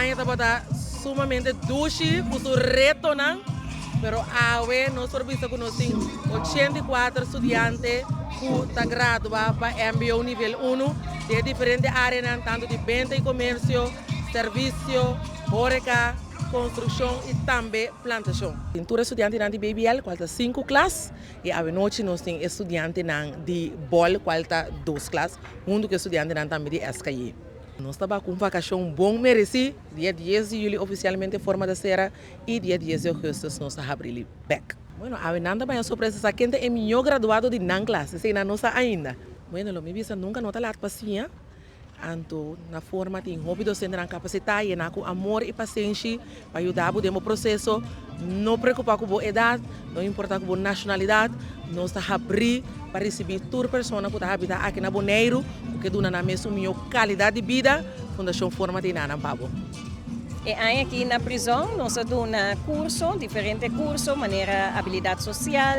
Anya está sumamente duche, por su reto, ¿no? Pero ahora nos servicio con 84 estudiantes que están graduados para MBO nivel 1 de diferentes áreas, tanto de venta y comercio, servicio, horeca, construção e também plantação. Tem todos estudantes de BBL, qual está 5 classes, e à noite nós temos estudantes de BOL, qual está 2 classes, que estudante também de SKI. Nós estamos com vacação bom merecido, dia 10 de julho oficialmente forma da serra e dia 10 de agosto nós estamos abrindo back. Bueno, a nada mais surpresa, quem é o melhor graduado de nan classe, se não está ainda. Bueno, lo me visa nunca nota lá paciência. Anto na forma tem hobby docente na capacidade e na com amor e paciência para ajudar o demo processo, não preocupar com a idade, não importa com a nacionalidade, nós está abrir para receber toda pessoa que está habitar aqui na Bonaire, porque dona na mesma melhor qualidade de vida, Fundação Forma tem na Pabo. E aqui na prisão, nós damos curso, diferentes cursos, maneira habilidade social,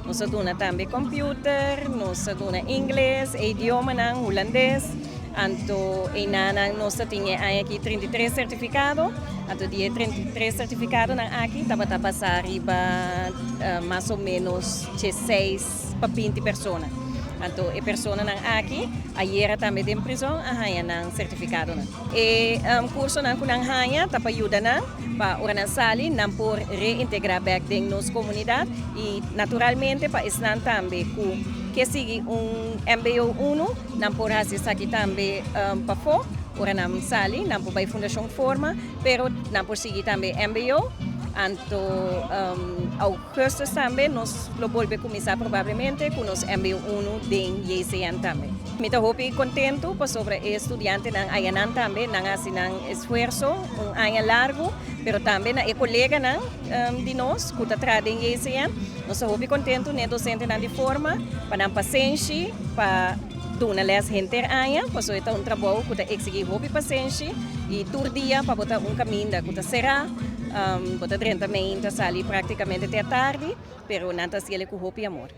nós damos também computer, nós damos inglês, idioma holandês. Anto inanang nós tinha aqui 33 certificados, anto dia 33 certificados na aqui estava a passar riba mais ou menos de 6 para 20 pessoas. Anto e pessoa na aqui, ayer também tem prisão, a hanya nang certificado na. E curso nang kunang hanya tapa ajuda na para orang sali nang por reintegrar back ding nos comunidade e naturalmente para isnan também que sigue MBO 1, não por fazer aqui também para fora, ora não sali, não por vai Fundação Forma, pero não por seguir também MBO, anto agosto também nós lo volve começar provavelmente com os MBO 1 de YCN também. Me estou muito contento por sobre estudante nang ayanan também, nang asinang esforço, ano largo, pero também na colega nang de nós que está trazendo YCN. Nós estamos muito contentos, né, docente na de forma, para dar paciência, para dar les gente aia, pois é um trabalho que está exigindo muito paciência e todo dia para botar caminho da que será, botar 30 minutos ali praticamente até tarde, pero não está sendo com muito amor.